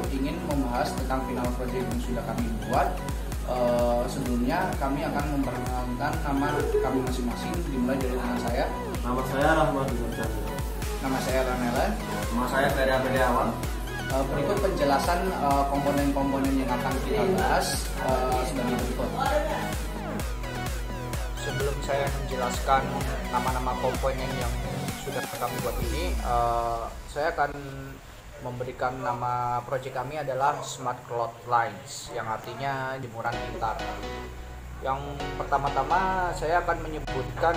ingin membahas tentang final project yang sudah kami buat. Sebelumnya kami akan memperkenalkan nama kami masing-masing, dimulai dari nama saya. Nama saya Rahmat Gunarjati. Nama saya Ranela. Nama saya Ferry Abdiawan. Berikut penjelasan komponen-komponen yang akan kita bahas sebagai berikut. Sebelum saya menjelaskan nama-nama komponen yang sudah kami buat ini, saya akan memberikan nama proyek kami adalah Smart Cloth Lines, yang artinya jemuran pintar. Yang pertama-tama saya akan menyebutkan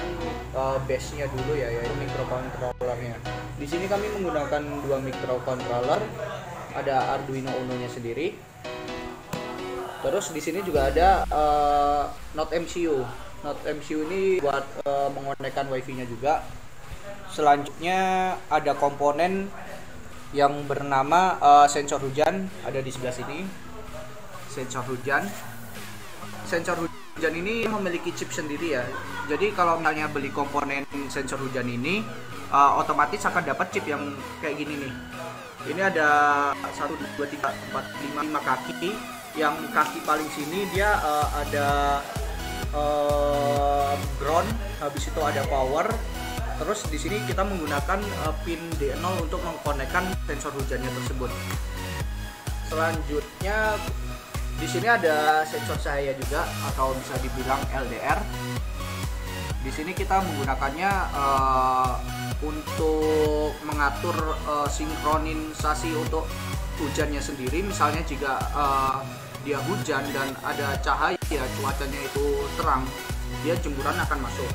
base-nya dulu ya, yaitu microcontroller-nya. Di sini kami menggunakan dua microcontroller, ada Arduino Uno-nya sendiri. Terus di sini juga ada Node MCU. Node MCU ini buat mengonekkan WiFi-nya juga. Selanjutnya ada komponen yang bernama sensor hujan, ada di sebelah sini. Sensor hujan ini memiliki chip sendiri ya. Jadi kalau misalnya beli komponen sensor hujan ini, otomatis akan dapat chip yang kayak gini nih. Ini ada 1, 2, 3, 4, 5 kaki. Yang kaki paling sini dia ada ground, habis itu ada power. Terus di sini kita menggunakan pin D0 untuk mengkonekkan sensor hujannya tersebut. Selanjutnya di sini ada sensor cahaya juga, atau bisa dibilang LDR. Di sini kita menggunakannya untuk mengatur sinkronisasi untuk hujannya sendiri. Misalnya jika dia hujan dan ada cahaya, cuacanya itu terang, dia jemuran akan masuk.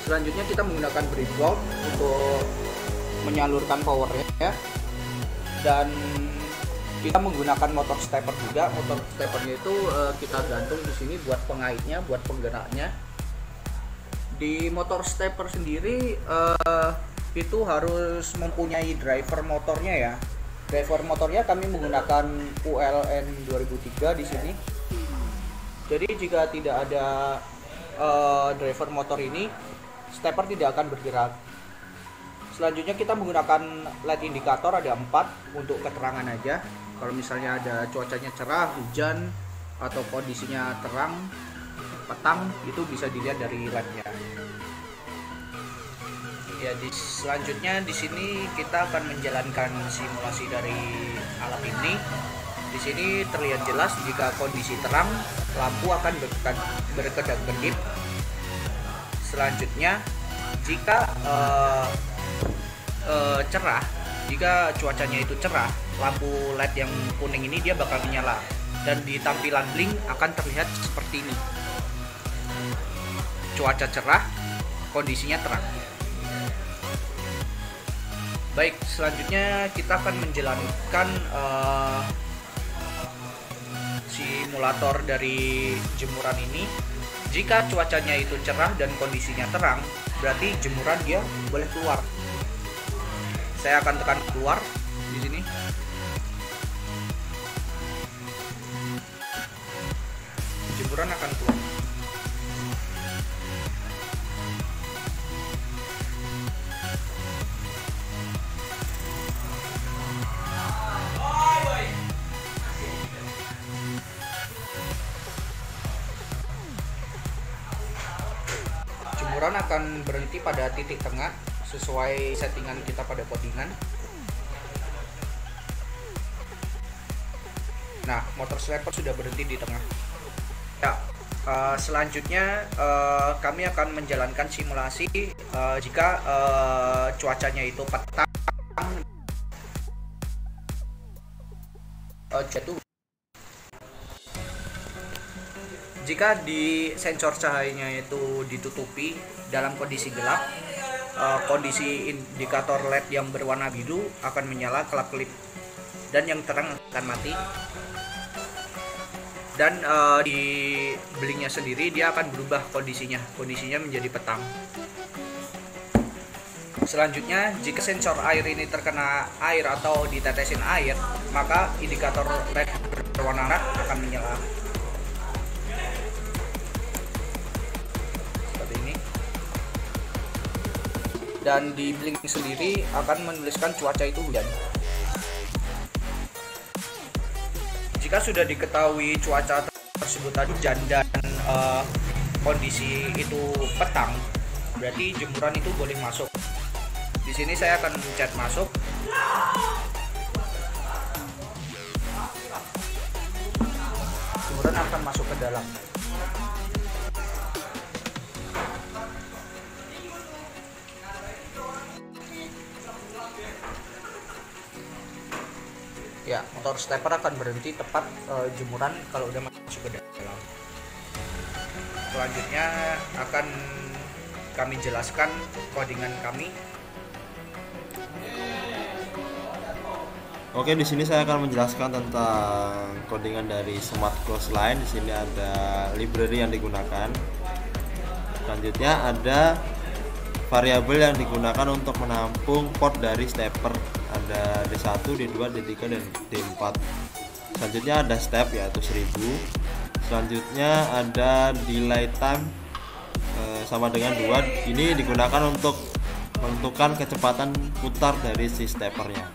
Selanjutnya kita menggunakan breadboard untuk menyalurkan powernya ya. Dan kita menggunakan motor stepper juga. Motor steppernya itu kita gantung di sini buat pengaitnya, buat penggeraknya. Di motor stepper sendiri itu harus mempunyai driver motornya ya. Driver motornya kami menggunakan ULN 2003 di sini. Jadi jika tidak ada driver motor ini, stepper tidak akan bergerak. Selanjutnya kita menggunakan LED indikator, ada 4 untuk keterangan aja. Kalau misalnya ada cuacanya cerah, hujan, atau kondisinya terang, petang, itu bisa dilihat dari LED-nya. Ya, selanjutnya di sini kita akan menjalankan simulasi dari alat ini. Di sini terlihat jelas jika kondisi terang, lampu akan berkedap-kedip. Selanjutnya jika cerah, jika cuacanya itu cerah, lampu LED yang kuning ini dia bakal menyala, dan di tampilan blink akan terlihat seperti ini. Cuaca cerah, kondisinya terang. Baik, selanjutnya kita akan menjalankan simulator dari jemuran ini. Jika cuacanya itu cerah dan kondisinya terang, berarti jemuran dia boleh keluar. Saya akan tekan keluar di sini. Jemuran akan keluar. Jemuran akan berhenti pada titik tengah sesuai settingan kita pada codingan. Nah, motor stepper sudah berhenti di tengah. Ya, selanjutnya kami akan menjalankan simulasi jika cuacanya itu petang, jatuh. Jika di sensor cahayanya itu ditutupi dalam kondisi gelap, kondisi indikator LED yang berwarna biru akan menyala kelap-kelip, dan yang terang akan mati. Dan di blinknya sendiri dia akan berubah kondisinya menjadi petang. Selanjutnya, jika sensor air ini terkena air atau ditetesin air, maka indikator LED berwarna merah akan menyala. Dan di blink sendiri akan menuliskan cuaca itu hujan. jika sudah diketahui cuaca tersebut tadi hujan dan kondisi itu petang, berarti jemuran itu boleh masuk. Di sini saya akan mencet masuk. Jemuran akan masuk ke dalam. Ya, motor stepper akan berhenti tepat jemuran kalau udah masuk ke dalam. Selanjutnya akan kami jelaskan codingan kami. Oke, di sini saya akan menjelaskan tentang codingan dari Smart Clothesline. Di sini ada library yang digunakan. Selanjutnya ada variabel yang digunakan untuk menampung port dari stepper. Ada D1, D2, D3, dan D4. Selanjutnya ada step yaitu 1000. Selanjutnya ada delay time sama dengan 2. Ini digunakan untuk menentukan kecepatan putar dari si steppernya.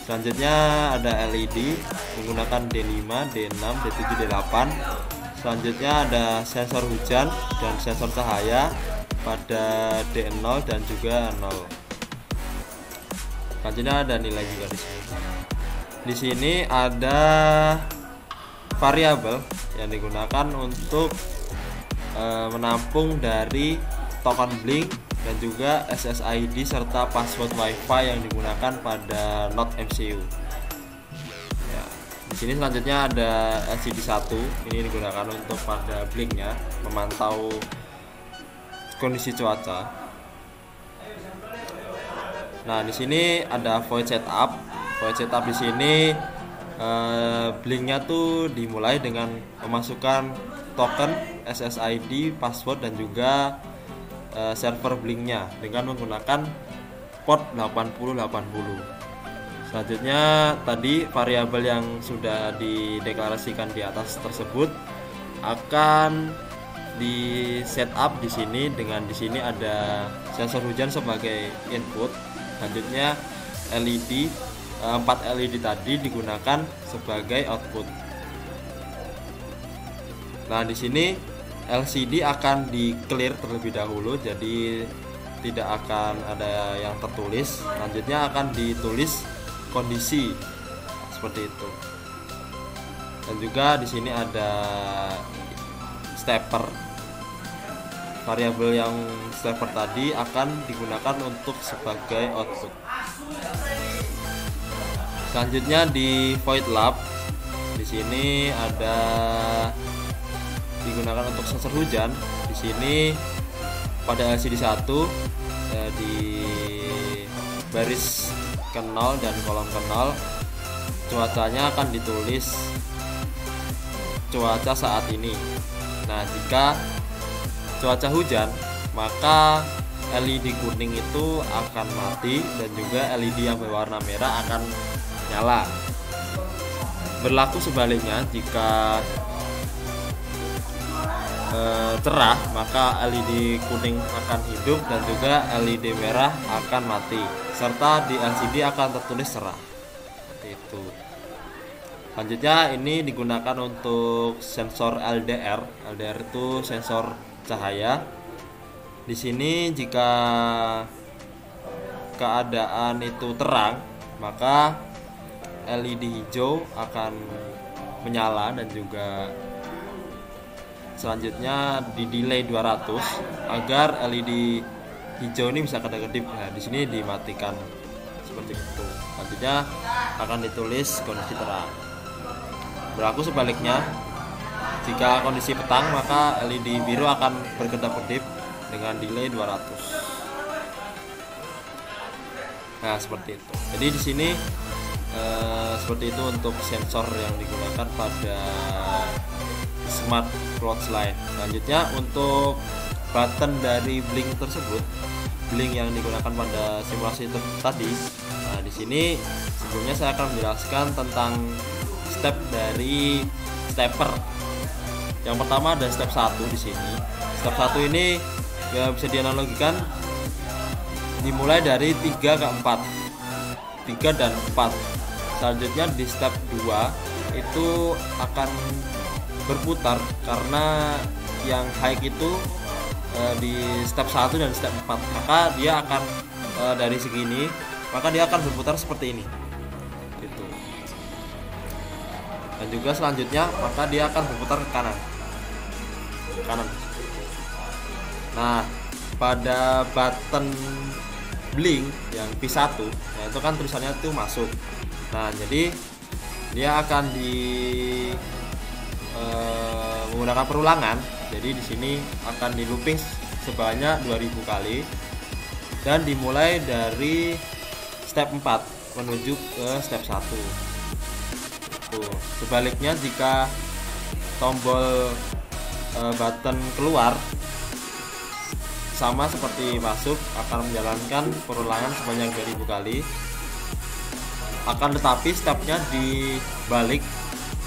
Selanjutnya ada LED menggunakan D5, D6, D7, D8. Selanjutnya ada sensor hujan dan sensor cahaya pada D0 dan juga 0. Selanjutnya ada nilai juga di sini. Di sini ada variabel yang digunakan untuk menampung dari token blink dan juga SSID serta password WiFi yang digunakan pada Node MCU. Ya, di sini selanjutnya ada LCD 1. Ini digunakan untuk pada blinknya, memantau kondisi cuaca. Nah, di sini ada void setup. Void setup di sini blinknya tuh dimulai dengan memasukkan token, SSID, password dan juga server blinknya dengan menggunakan port 8080. Selanjutnya tadi variabel yang sudah dideklarasikan di atas tersebut akan di setup di sini dengan di sini ada sensor hujan sebagai input. Selanjutnya LED 4 LED tadi digunakan sebagai output. Nah, di sini LCD akan di clear terlebih dahulu, jadi tidak akan ada yang tertulis. Selanjutnya akan ditulis kondisi seperti itu. Dan juga di sini ada stepper. Variabel yang stepper tadi akan digunakan untuk sebagai output. Selanjutnya di void lab, di sini ada digunakan untuk sensor hujan. Di sini pada LCD 1 di baris ke 0 dan kolom ke 0 cuacanya akan ditulis cuaca saat ini. Nah, jika cuaca hujan, maka LED kuning itu akan mati dan juga LED yang berwarna merah akan nyala. Berlaku sebaliknya, jika cerah maka LED kuning akan hidup dan juga LED merah akan mati, serta di LCD akan tertulis cerah. Seperti itu. Selanjutnya ini digunakan untuk sensor LDR. LDR itu sensor cahaya. Di sini jika keadaan itu terang, maka LED hijau akan menyala dan juga selanjutnya di delay 200 agar LED hijau ini bisa kedap-kedip. Nah, di sini dimatikan seperti itu. Selanjutnya akan ditulis kondisi terang. Berlaku sebaliknya, jika kondisi petang maka LED biru akan berkedap-kedip dengan delay 200. Nah, seperti itu. Jadi di sini seperti itu untuk sensor yang digunakan pada Smart Clothesline. Selanjutnya untuk button dari blink tersebut, blink yang digunakan pada simulasi tadi. Nah, di sini sebelumnya saya akan menjelaskan tentang step dari stepper. Yang pertama ada step 1 di sini. Step 1 ini ya bisa dianalogikan dimulai dari 3 ke 4. 3 dan 4. Selanjutnya di step 2 itu akan berputar karena yang high itu di step 1 dan step 4, maka dia akan dari segini, maka dia akan berputar seperti ini gitu. Dan juga selanjutnya maka dia akan berputar ke kanan. Nah, pada button blink yang P1 ya, itu kan tulisannya itu masuk. Nah, jadi dia akan menggunakan perulangan. Jadi di sini akan di looping sebanyak 2000 kali dan dimulai dari step 4 menuju ke step 1. Tuh. Sebaliknya jika tombol button keluar sama seperti masuk, akan menjalankan perulangan sebanyak 2000 kali. Akan tetapi stepnya dibalik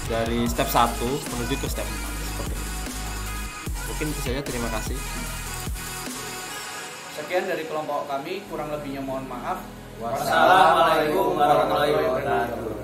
dari step 1 menuju ke step 4 seperti itu. Mungkin itu saja, terima kasih. Sekian dari kelompok kami, kurang lebihnya mohon maaf. Wassalamualaikum warahmatullahi wabarakatuh.